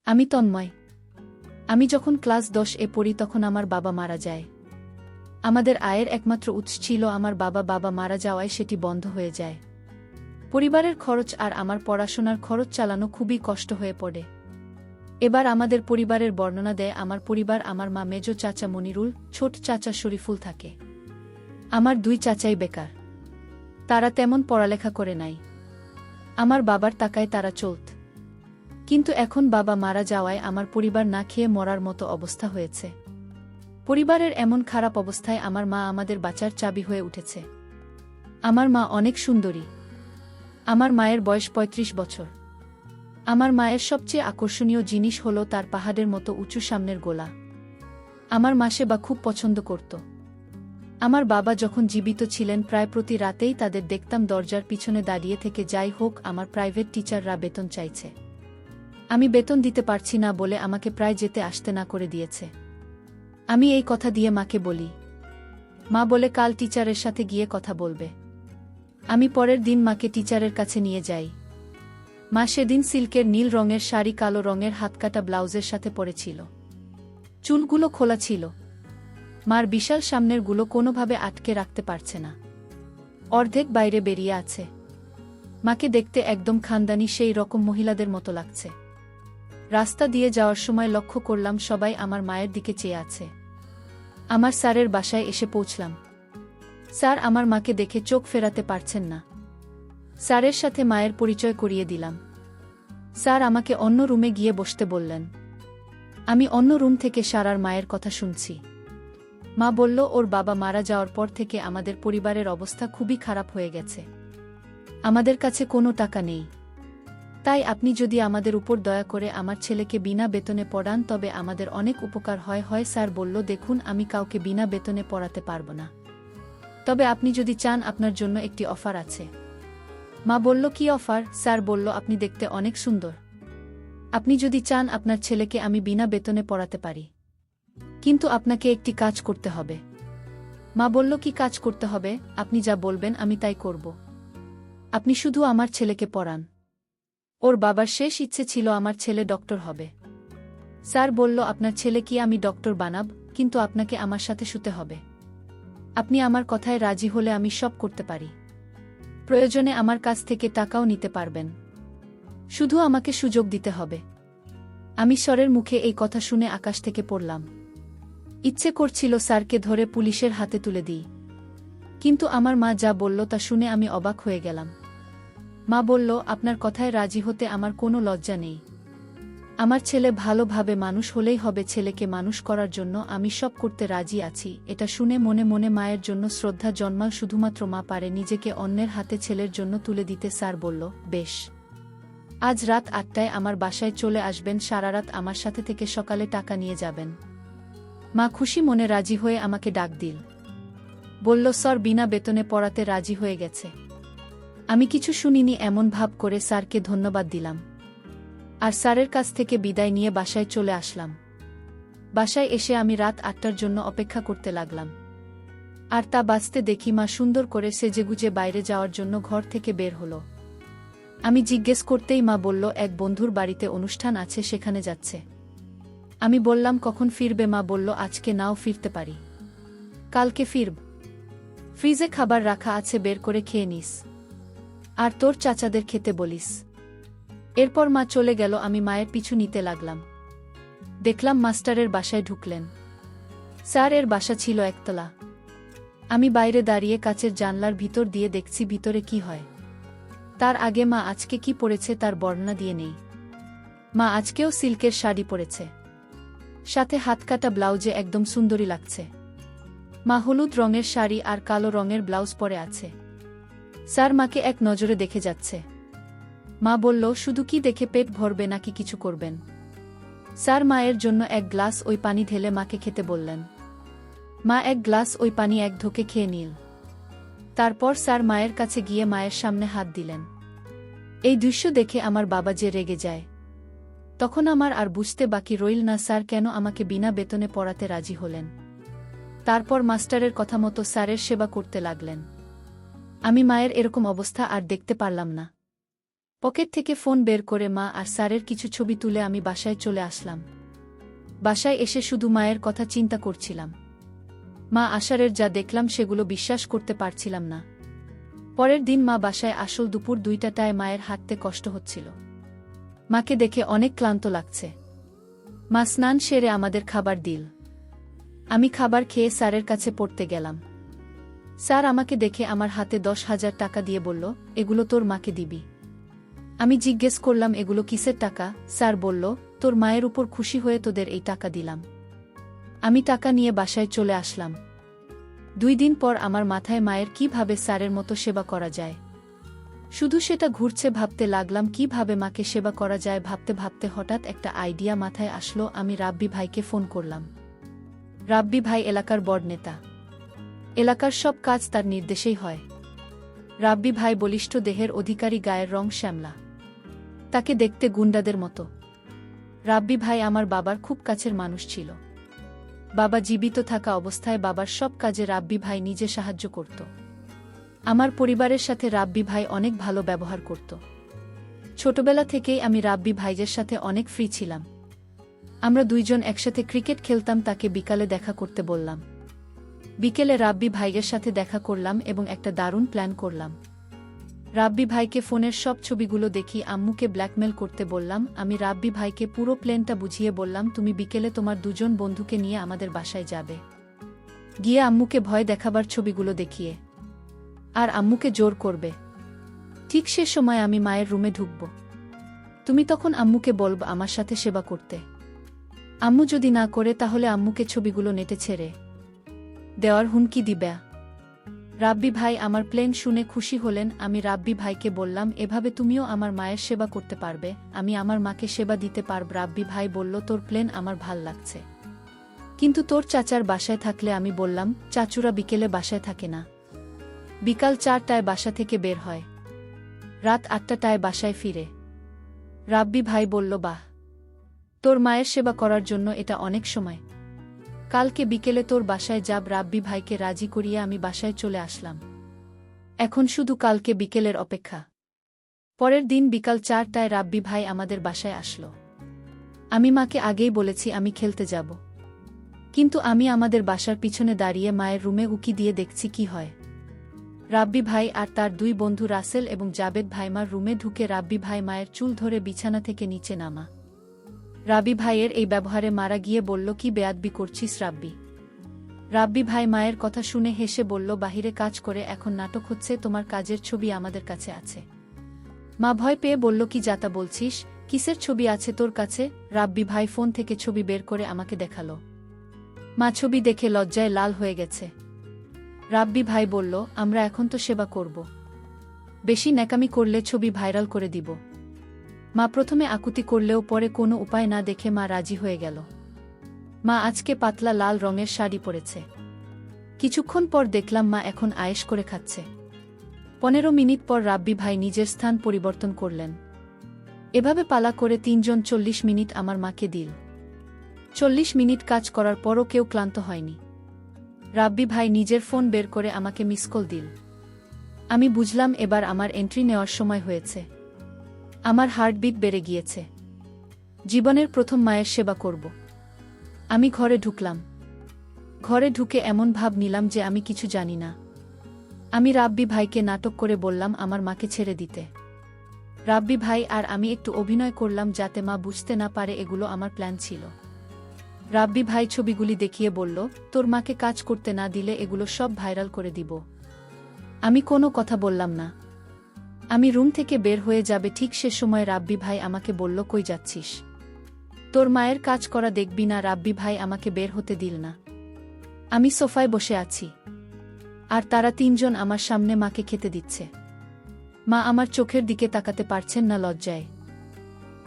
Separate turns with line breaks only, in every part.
আমি তন্ময়। আমি যখন ক্লাস 10-এ পড়ি তখন আমার বাবা মারা যায়। আমাদের আয়ের একমাত্র উৎস ছিল আমার বাবা মারা যাওয়ায় সেটি বন্ধ হয়ে যায়। পরিবারের খরচ আর আমার পড়াশোনার খরচ চালানো খুবই কষ্ট হয়ে পড়ে। এবার আমাদের পরিবারের বর্ণনা দেয় আমার পরিবার। আমার মা, মেজ চাচা মনিরুল, ছোট চাচা শরীফুল থাকে। আমার 2 চাচাই বেকার। তারা তেমন পড়ালেখা করে নাই। আমার বাবার টাকায় তারা চলত। কিন্তু এখন বাবা মারা যাওয়ায় আমার পরিবার না খেয়ে মরার মতো অবস্থা হয়েছে। পরিবারের এমন খারাপ অবস্থায় আমার মা আমাদের বাঁচার চাবি হয়ে উঠেছে। আমার মা অনেক সুন্দরী। আমার মায়ের বয়স 35 বছর। আমার মায়ের সবচেয়ে আকর্ষণীয় জিনিস হল তার পাহাড়ের মতো উঁচু সামনের গোলা। আমার মা সেবা খুব পছন্দ করত। আমার বাবা যখন জীবিত ছিলেন প্রায় প্রতি রাতেই তাদের দেখতাম দরজার পিছনে দাঁড়িয়ে থেকে, যাই হোক আমার প্রাইভেট টিচাররা বেতন চাইছে। আমি বেতন দিতে পারছি না বলে আমাকে প্রায় যেতে আসতে না করে দিয়েছে। আমি এই কথা দিয়ে মাকে বলি। মা বলে কাল টিচারের সাথে গিয়ে কথা বলবে। আমি পরের দিন মাকে টিচারের কাছে নিয়ে যাই। মা সেদিন সিল্কের নীল রঙের শাড়ি কালো রঙের হাতকাটা ব্লাউজের সাথে পরেছিল। চুলগুলো খোলা ছিল। মার বিশাল সামনের গুলো কোনোভাবে আটকে রাখতে পারছে না, অর্ধেক বাইরে বেরিয়ে আছে। মাকে দেখতে একদম খানদানি সেই রকম মহিলাদের মতো লাগছে। রাস্তা দিয়ে যাওয়ার সময় লক্ষ্য করলাম সবাই আমার মায়ের দিকে চেয়ে আছে। আমার স্যারের বাসায় এসে পৌঁছলাম। স্যার আমার মাকে দেখে চোখ ফেরাতে পারছেন না। স্যারের সাথে মায়ের পরিচয় করিয়ে দিলাম। স্যার আমাকে অন্য রুমে গিয়ে বসতে বললেন। আমি অন্য রুম থেকে সারার মায়ের কথা শুনছি। মা বলল ওর বাবা মারা যাওয়ার পর থেকে আমাদের পরিবারের অবস্থা খুবই খারাপ হয়ে গেছে। আমাদের কাছে কোনো টাকা নেই। তাই আপনি যদি আমাদের উপর দয়া করে আমার ছেলেকে বিনা বেতনে পড়ান তবে আমাদের অনেক উপকার হয়। স্যার বলল, দেখুন আমি কাউকে বিনা বেতনে পড়াতে পারব না, তবে আপনি যদি চান আপনার জন্য একটি অফার আছে। মা বলল, কি অফার? স্যার বলল, আপনি দেখতে অনেক সুন্দর। আপনি যদি চান আপনার ছেলেকে আমি বিনা বেতনে পড়াতে পারি, কিন্তু আপনাকে একটি কাজ করতে হবে। মা বলল, কি কাজ করতে হবে? আপনি যা বলবেন আমি তাই করব। আপনি শুধু আমার ছেলেকে পড়ান। ওর বাবার শেষ ইচ্ছে ছিল আমার ছেলে ডক্টর হবে। স্যার বলল, আপনার ছেলে কি আমি ডক্টর বানাব, কিন্তু আপনাকে আমার সাথে শুতে হবে। আপনি আমার কথায় রাজি হলে আমি সব করতে পারি। প্রয়োজনে আমার কাছ থেকে টাকাও নিতে পারবেন। শুধু আমাকে সুযোগ দিতে হবে। আমি স্যারের মুখে এই কথা শুনে আকাশ থেকে পড়লাম। ইচ্ছে করছিল স্যারকে ধরে পুলিশের হাতে তুলে দিই, কিন্তু আমার মা যা বলল তা শুনে আমি অবাক হয়ে গেলাম। মা বলল, আপনার কথায় রাজি হতে আমার কোনো লজ্জা নেই। আমার ছেলে ভালোভাবে মানুষ হলেই হবে। ছেলেকে মানুষ করার জন্য আমি সব করতে রাজি আছি। এটা শুনে মনে মনে মায়ের জন্য শ্রদ্ধা জন্মাল। শুধুমাত্র মা পারে নিজেকে অন্যের হাতে ছেলের জন্য তুলে দিতে। স্যার বলল, বেশ, আজ রাত 8টায় আমার বাসায় চলে আসবেন। সারা রাত আমার সাথে থেকে সকালে টাকা নিয়ে যাবেন। মা খুশি মনে রাজি হয়ে আমাকে ডাক দিল। বলল, স্যার বিনা বেতনে পড়াতে রাজি হয়ে গেছে। আমি কিছু শুনিনি এমন ভাব করে স্যারকে ধন্যবাদ দিলাম, আর স্যারের কাছ থেকে বিদায় নিয়ে বাসায় চলে আসলাম। বাসায় এসে আমি রাত 8টার জন্য অপেক্ষা করতে লাগলাম। আর তা বাঁচতে দেখি মা সুন্দর করে সেজেগুজে বাইরে যাওয়ার জন্য ঘর থেকে বের হলো। আমি জিজ্ঞেস করতেই মা বলল, এক বন্ধুর বাড়িতে অনুষ্ঠান আছে, সেখানে যাচ্ছে। আমি বললাম, কখন ফিরবে? মা বলল, আজকে নাও ফিরতে পারি, কালকে ফিরব। ফ্রিজে খাবার রাখা আছে, বের করে খেয়ে নিস, আর তোর চাচাদের খেতে বলিস। এরপর মা চলে গেল। আমি মায়ের পিছু নিতে লাগলাম। দেখলাম মাস্টারের বাসায় ঢুকলেন। স্যার এর বাসা ছিল একতলা। আমি বাইরে দাঁড়িয়ে কাচের জানলার ভিতর দিয়ে দেখছি ভিতরে কি হয়। তার আগে মা আজকে কি পরেছে তার বর্ণনা দিয়ে নেই। মা আজকেও সিল্কের শাড়ি পরেছে, সাথে হাতকাটা ব্লাউজে একদম সুন্দরী লাগছে। মা হলুদ রঙের শাড়ি আর কালো রঙের ব্লাউজ পরে আছে। স্যার মাকে এক নজরে দেখে যাচ্ছে। মা বলল, শুধু কি দেখে পেট ভরবে নাকি কিছু করবেন? স্যার মায়ের জন্য এক গ্লাস ওই পানি ঢেলে মাকে খেতে বললেন। মা এক গ্লাস ওই পানি এক ঢোকে খেয়ে নিল। তারপর স্যার মায়ের কাছে গিয়ে মায়ের সামনে হাত দিলেন। এই দৃশ্য দেখে আমার বাবা যে রেগে যায়। তখন আমার আর বুঝতে বাকি রইল না স্যার কেন আমাকে বিনা বেতনে পড়াতে রাজি হলেন। তারপর মাস্টারের কথা মতো স্যারের সেবা করতে লাগলেন। আমি মায়ের এরকম অবস্থা আর দেখতে পারলাম না। পকেট থেকে ফোন বের করে মা আর স্যারের কিছু ছবি তুলে আমি বাসায় চলে আসলাম। বাসায় এসে শুধু মায়ের কথা চিন্তা করছিলাম। মা আসারের যা দেখলাম সেগুলো বিশ্বাস করতে পারছিলাম না। পরের দিন মা বাসায় আসল দুপুর 2টায় মায়ের হাঁটতে কষ্ট হচ্ছিল। মাকে দেখে অনেক ক্লান্ত লাগছে। মা স্নান সেরে আমাদের খাবার দিল। আমি খাবার খেয়ে স্যারের কাছে পড়তে গেলাম। স্যার আমাকে দেখে আমার হাতে 10,000 টাকা দিয়ে বলল, এগুলো তোর মাকে দিবি। আমি জিজ্ঞেস করলাম, এগুলো কিসের টাকা? স্যার বলল, তোর মায়ের উপর খুশি হয়ে তোদের এই টাকা দিলাম। আমি টাকা নিয়ে বাসায় চলে আসলাম। 2 দিন পর আমার মাথায় মায়ের কিভাবে স্যারের মতো সেবা করা যায় শুধু সেটা ঘুরছে। ভাবতে লাগলাম কিভাবে মাকে সেবা করা যায়। ভাবতে ভাবতে হঠাৎ একটা আইডিয়া মাথায় আসলো। আমি রাব্বি ভাইকে ফোন করলাম। রাব্বি ভাই এলাকার বড় নেতা। এলাকার সব কাজ তার নির্দেশেই হয়। রাব্বি ভাই বলিষ্ঠ দেহের অধিকারী, গায়ের রং শ্যামলা। তাকে দেখতে গুন্ডাদের মতো। রাব্বি ভাই আমার বাবার খুব কাছের মানুষ ছিল। বাবা জীবিত থাকা অবস্থায় বাবার সব কাজে রাব্বি ভাই নিজে সাহায্য করত। আমার পরিবারের সাথে রাব্বি ভাই অনেক ভালো ব্যবহার করত। ছোটবেলা থেকেই আমি রাব্বি ভাইয়ের সাথে অনেক ফ্রি ছিলাম। আমরা দুইজন একসাথে ক্রিকেট খেলতাম। তাকে বিকালে দেখা করতে বললাম। বিকেলে রাব্বি ভাইয়ের সাথে দেখা করলাম এবং একটা দারুণ প্ল্যান করলাম। রাব্বি ভাইকে ফোনের সব ছবিগুলো দেখি আম্মুকে ব্ল্যাকমেল করতে বললাম। আমি রাব্বি ভাইকে পুরো প্ল্যানটা বুঝিয়ে বললাম, তুমি বিকেলে তোমার 2জন বন্ধুকে নিয়ে আমাদের বাসায় যাবে, গিয়ে আম্মুকে ভয় দেখাবার ছবিগুলো দেখিয়ে আর আম্মুকে জোর করবে। ঠিক সে সময় আমি মায়ের রুমে ঢুকব। তুমি তখন আম্মুকে বলব আমার সাথে সেবা করতে। আম্মু যদি না করে তাহলে আম্মুকে ছবিগুলো নেটে ছেড়ে দেওয়ার হুমকি দিবে। রাব্বি ভাই আমার প্ল্যান শুনে খুশি হলেন। আমি রাব্বি ভাইকে বললাম, এভাবে তুমিও আমার মায়ের সেবা করতে পারবে, আমি আমার মাকে সেবা দিতে পারব। রাব্বি ভাই বলল, তোর প্ল্যান আমার ভাল লাগছে, কিন্তু তোর চাচার বাসায় থাকলে। আমি বললাম, চাচুরা বিকেলে বাসায় থাকে না, বিকাল 4টায় বাসা থেকে বের হয়, রাত 8টায় বাসায় ফিরে। রাব্বি ভাই বলল, বাহ, তোর মায়ের সেবা করার জন্য এটা অনেক সময়। কালকে বিকেলে তোর বাসায় যাব। রাব্বি ভাইকে রাজি করিয়ে আমি বাসায় চলে আসলাম। এখন শুধু কালকে বিকেলের অপেক্ষা। পরের দিন বিকাল 4টায় রাব্বি ভাই আমাদের বাসায় আসলো। আমি মাকে আগেই বলেছি আমি খেলতে যাব, কিন্তু আমি আমাদের বাসার পিছনে দাঁড়িয়ে মায়ের রুমে উকি দিয়ে দেখছি কি হয়। রাব্বি ভাই আর তার 2 বন্ধু রাসেল এবং জাবেদ ভাইমার রুমে ঢুকে রাব্বি ভাই মায়ের চুল ধরে বিছানা থেকে নিচে নামা। রাব্বি ভাইয়ের এই ব্যবহারে মারা গিয়ে বলল, কি বেয়াদবি করছিস রাব্বি? রাব্বি ভাই মায়ের কথা শুনে হেসে বলল, বাহিরে কাজ করে এখন নাটক হচ্ছে, তোমার কাজের ছবি আমাদের কাছে আছে। মা ভয় পেয়ে বলল, কি যাতা বলছিস? কিসের ছবি আছে তোর কাছে? রাব্বি ভাই ফোন থেকে ছবি বের করে আমাকে দেখালো। মা ছবি দেখে লজ্জায় লাল হয়ে গেছে। রাব্বি ভাই বলল, আমরা এখন তো সেবা করব, বেশি ন্যাকামি করলে ছবি ভাইরাল করে দিব। মা প্রথমে আকুতি করলেও পরে কোনো উপায় না দেখে মা রাজি হয়ে গেল। মা আজকে পাতলা লাল রঙের শাড়ি পরেছে। কিছুক্ষণ পর দেখলাম মা এখন আয়েশ করে খাচ্ছে। 15 মিনিট পর রাব্বি ভাই নিজের স্থান পরিবর্তন করলেন। এভাবে পালা করে 3 জন 40 মিনিট আমার মাকে দিল। 40 মিনিট কাজ করার পরও কেউ ক্লান্ত হয়নি। রাব্বি ভাই নিজের ফোন বের করে আমাকে মিস কল দিল। আমি বুঝলাম এবার আমার এন্ট্রি নেওয়ার সময় হয়েছে। আমার হার্টবিট বেড়ে গিয়েছে। জীবনের প্রথম মায়ের সেবা করব। আমি ঘরে ঢুকলাম। ঘরে ঢুকে এমন ভাব নিলাম যে আমি কিছু জানি না। আমি রাব্বি ভাইকে নাটক করে বললাম আমার মাকে ছেড়ে দিতে। রাব্বি ভাই আর আমি একটু অভিনয় করলাম যাতে মা বুঝতে না পারে এগুলো আমার প্ল্যান ছিল। রাব্বি ভাই ছবিগুলি দেখিয়ে বলল, তোর মাকে কাজ করতে না দিলে এগুলো সব ভাইরাল করে দিব। আমি কোনো কথা বললাম না। আমি রুম থেকে বের হয়ে যাবে ঠিক সে সময় রাব্বি ভাই আমাকে বলল, কই যাচ্ছিস? তোর মায়ের কাজ করা দেখবি না? রাব্বি ভাই আমাকে বের হতে দিল না। আমি সোফায় বসে আছি আর তারা 3 জন আমার সামনে মাকে খেতে দিচ্ছে। মা আমার চোখের দিকে তাকাতে পারছেন না লজ্জায়।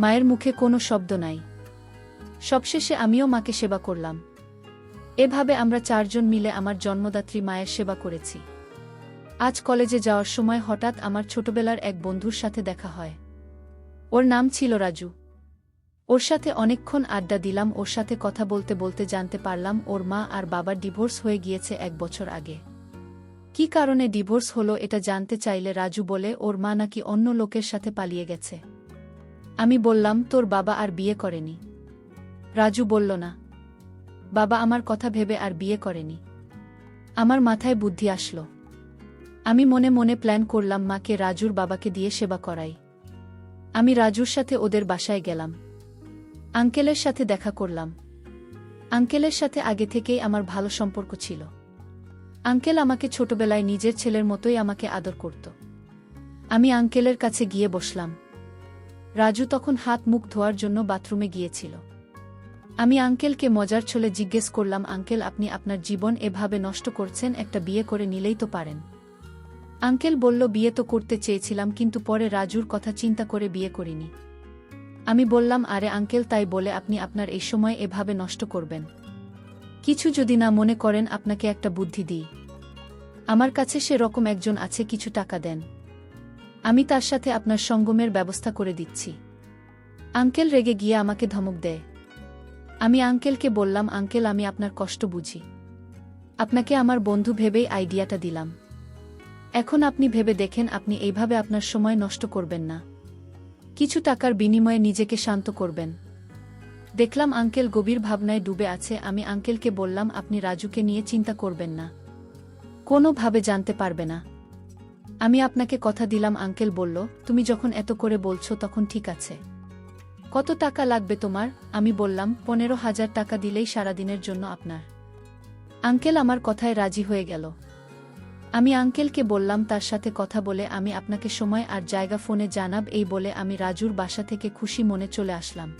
মায়ের মুখে কোনো শব্দ নাই। সবশেষে আমিও মাকে সেবা করলাম। এভাবে আমরা 4 জন মিলে আমার জন্মদাত্রী মায়ের সেবা করেছি। আজ কলেজে যাওয়ার সময় হঠাৎ আমার ছোটবেলার এক বন্ধুর সাথে দেখা হয়। ওর নাম ছিল রাজু। ওর সাথে অনেকক্ষণ আড্ডা দিলাম। ওর সাথে কথা বলতে বলতে জানতে পারলাম ওর মা আর বাবার ডিভোর্স হয়ে গিয়েছে 1 বছর আগে। কী কারণে ডিভোর্স হলো এটা জানতে চাইলে রাজু বলে ওর মা নাকি অন্য লোকের সাথে পালিয়ে গেছে। আমি বললাম, তোর বাবা আর বিয়ে করেনি? রাজু বলল, না, বাবা আমার কথা ভেবে আর বিয়ে করেনি। আমার মাথায় বুদ্ধি আসলো। আমি মনে মনে প্ল্যান করলাম মাকে রাজুর বাবাকে দিয়ে সেবা করাই। আমি রাজুর সাথে ওদের বাসায় গেলাম। আঙ্কেলের সাথে দেখা করলাম। আঙ্কেলের সাথে আগে থেকেই আমার ভালো সম্পর্ক ছিল। আঙ্কেল আমাকে ছোটবেলায় নিজের ছেলের মতোই আমাকে আদর করত। আমি আঙ্কেলের কাছে গিয়ে বসলাম। রাজু তখন হাত মুখ ধোয়ার জন্য বাথরুমে গিয়েছিল। আমি আঙ্কেলকে মজার ছলে জিজ্ঞেস করলাম, আঙ্কেল আপনি আপনার জীবন এভাবে নষ্ট করছেন, একটা বিয়ে করে নিলেই তো পারেন। আঙ্কেল বলল, বিয়ে তো করতে চেয়েছিলাম, কিন্তু পরে রাজুর কথা চিন্তা করে বিয়ে করিনি। আমি বললাম, আরে আঙ্কেল, তাই বলে আপনি আপনার এই সময় এভাবে নষ্ট করবেন? কিছু যদি না মনে করেন আপনাকে একটা বুদ্ধি দিই। আমার কাছে সে রকম একজন আছে, কিছু টাকা দেন, আমি তার সাথে আপনার সঙ্গমের ব্যবস্থা করে দিচ্ছি। আঙ্কেল রেগে গিয়ে আমাকে ধমক দেয়। আমি আঙ্কেলকে বললাম, আঙ্কেল আমি আপনার কষ্ট বুঝি, আপনাকে আমার বন্ধু ভেবেই আইডিয়াটা দিলাম। এখন আপনি ভেবে দেখেন আপনি এইভাবে আপনার সময় নষ্ট করবেন না, কিছু টাকার বিনিময়ে নিজেকে শান্ত করবেন। দেখলাম আঙ্কেল গভীর ভাবনায় ডুবে আছে। আমি আঙ্কেলকে বললাম, আপনি রাজুকে নিয়ে চিন্তা করবেন না, কোনোভাবে জানতে পারবে না, আমি আপনাকে কথা দিলাম। আঙ্কেল বলল, তুমি যখন এত করে বলছো তখন ঠিক আছে। কত টাকা লাগবে তোমার? আমি বললাম, 15,000 টাকা দিলেই সারাদিনের জন্য আপনার। আঙ্কেল আমার কথায় রাজি হয়ে গেল। আমি আঙ্কেলকে বললাম, তার সাথে কথা বলে আমি আপনাকে সময় আর জায়গা ফোনে জানাব। এই বলে আমি রাজুর বাসা থেকে খুশি মনে চলে আসলাম।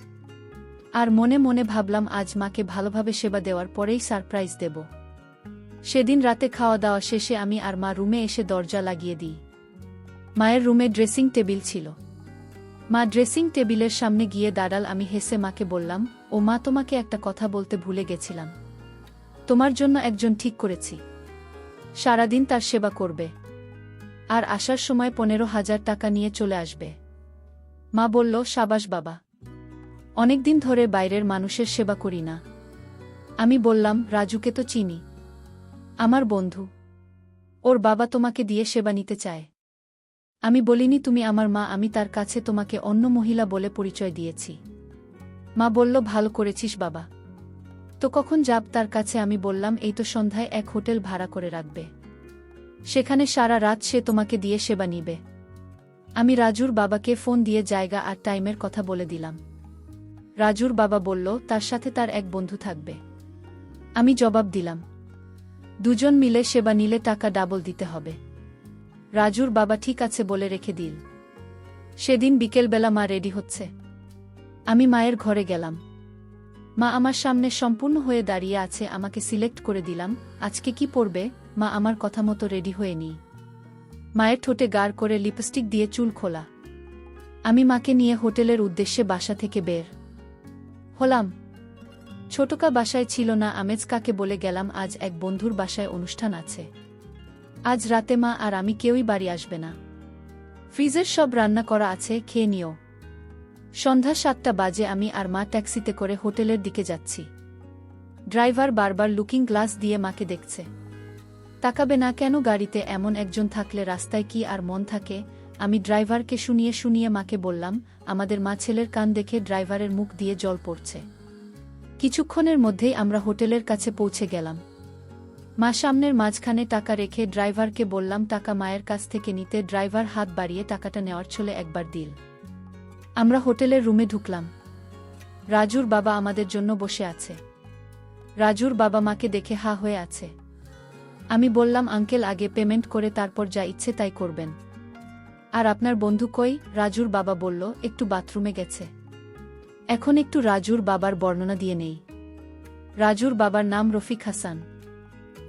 আর মনে মনে ভাবলাম, আজ মাকে ভালোভাবে সেবা দেওয়ার পরেই সারপ্রাইজ দেব। সেদিন রাতে খাওয়া দাওয়া শেষে আমি আর মা রুমে এসে দরজা লাগিয়ে দিই। মায়ের রুমে ড্রেসিং টেবিল ছিল। মা ড্রেসিং টেবিলের সামনে গিয়ে দাঁড়াল। আমি হেসে মাকে বললাম, ও মা, তোমাকে একটা কথা বলতে ভুলে গেছিলাম। তোমার জন্য একজন ঠিক করেছি, সারাদিন তার সেবা করবে, আর আসার সময় 15,000 টাকা নিয়ে চলে আসবে। মা বলল, সাবাস বাবা, অনেকদিন ধরে বাইরের মানুষের সেবা করি না। আমি বললাম, রাজুকে তো চিনি, আমার বন্ধু, ওর বাবা তোমাকে দিয়ে সেবা নিতে চায়। আমি বলিনি তুমি আমার মা, আমি তার কাছে তোমাকে অন্য মহিলা বলে পরিচয় দিয়েছি। মা বলল, ভালো করেছিস বাবা, তো কখন যাব তার কাছে? আমি বললাম, এই তো সন্ধ্যায় এক হোটেল ভাড়া করে রাখবে, সেখানে সারা রাত সে তোমাকে দিয়ে সেবা নিবে। আমি রাজুর বাবাকে ফোন দিয়ে জায়গা আর টাইমের কথা বলে দিলাম। রাজুর বাবা বলল, তার সাথে তার এক বন্ধু থাকবে। আমি জবাব দিলাম, দুজন মিলে সেবা নিলে টাকা ডাবল দিতে হবে। রাজুর বাবা ঠিক আছে বলে রেখে দিল। সেদিন বিকেলবেলা মা রেডি হচ্ছে। আমি মায়ের ঘরে গেলাম। মা আমার সামনে সম্পূর্ণ হয়ে দাঁড়িয়ে আছে। আমাকে সিলেক্ট করে দিলাম, আজকে কি পরবে? মা আমার কথা মতো রেডি হয়ে নিই। মায়ের ঠোঁটে গাঢ় করে লিপস্টিক দিয়ে চুল খোলা। আমি মাকে নিয়ে হোটেলের উদ্দেশ্যে বাসা থেকে বের হলাম। ছোটকা বাসায় ছিল না। আমেজ কাকে বলে গেলাম, আজ এক বন্ধুর বাসায় অনুষ্ঠান আছে। আজ রাতে মা আর আমি কেউই বাড়ি আসবে না। ফ্রিজের সব রান্না করা আছে, খেয়ে নিও। সন্ধ্যা 7টা বাজে। আমি আর মা ট্যাক্সিতে করে হোটেলের দিকে যাচ্ছি। ড্রাইভার বারবার লুকিং গ্লাস দিয়ে মাকে দেখছে। তাকাবে না কেন? গাড়িতে এমন একজন থাকলে রাস্তায় কি আর মন থাকে? আমি ড্রাইভারকে শুনিয়ে শুনিয়ে মাকে বললাম, আমাদের মা ছেলের কান দেখে ড্রাইভারের মুখ দিয়ে জল পড়ছে। কিছুক্ষণের মধ্যেই আমরা হোটেলের কাছে পৌঁছে গেলাম। মা সামনের মাঝখানে টাকা রেখে ড্রাইভারকে বললাম টাকা মায়ের কাছ থেকে নিতে। ড্রাইভার হাত বাড়িয়ে টাকাটা নেওয়ার ছলে একবার দিল। আমরা হোটেলের রুমে ঢুকলাম। রাজুর বাবা আমাদের জন্য বসে আছে। রাজুর বাবা মাকে দেখে হা হয়ে আছে। আমি বললাম, আঙ্কেল আগে পেমেন্ট করে তারপর যা ইচ্ছে তাই করবেন। আর আপনার বন্ধু কই? রাজুর বাবা বলল, একটু বাথরুমে গেছে। এখন একটু রাজুর বাবার বর্ণনা দিয়ে নেই। রাজুর বাবার নাম রফিক হাসান।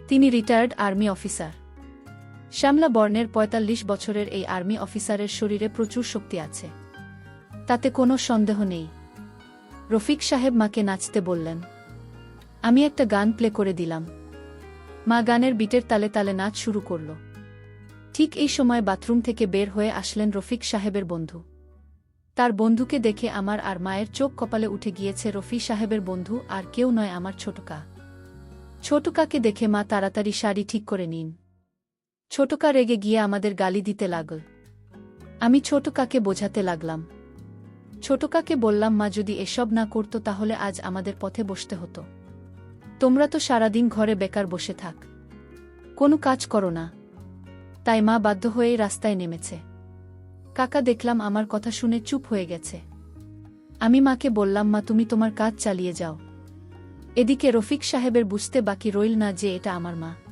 তিনি রিটায়ার্ড আর্মি অফিসার। শ্যামলা বর্ণের ৪৫ বছরের এই আর্মি অফিসারের শরীরে প্রচুর শক্তি আছে, তাতে কোনো সন্দেহ নেই। রফিক সাহেব মাকে নাচতে বললেন। আমি একটা গান প্লে করে দিলাম। মা গানের বিটের তালে তালে নাচ শুরু করল। ঠিক এই সময় বাথরুম থেকে বের হয়ে আসলেন রফিক সাহেবের বন্ধু। তার বন্ধুকে দেখে আমার আর মায়ের চোখ কপালে উঠে গিয়েছে। রফিক সাহেবের বন্ধু আর কেউ নয়, আমার ছোটকা। ছোটকাকে দেখে মা তাড়াতাড়ি শাড়ি ঠিক করে নিন। ছোটকা রেগে গিয়ে আমাদের গালি দিতে লাগল। আমি ছোটকাকে বোঝাতে লাগলাম। ছোটকাকে বললাম, মা যদি এসব না করতো তাহলে আজ আমাদের পথে বসতে হতো। তোমরা তো সারাদিন ঘরে বেকার বসে থাক, কোনো কাজ করো না। তাই মা বাধ্য হয়েই রাস্তায় নেমেছে। কাকা দেখলাম আমার কথা শুনে চুপ হয়ে গেছে। আমি মাকে বললাম, মা তুমি তোমার কাজ চালিয়ে যাও। এদিকে রফিক সাহেবের বুঝতে বাকি রইল না যে এটা আমার মা।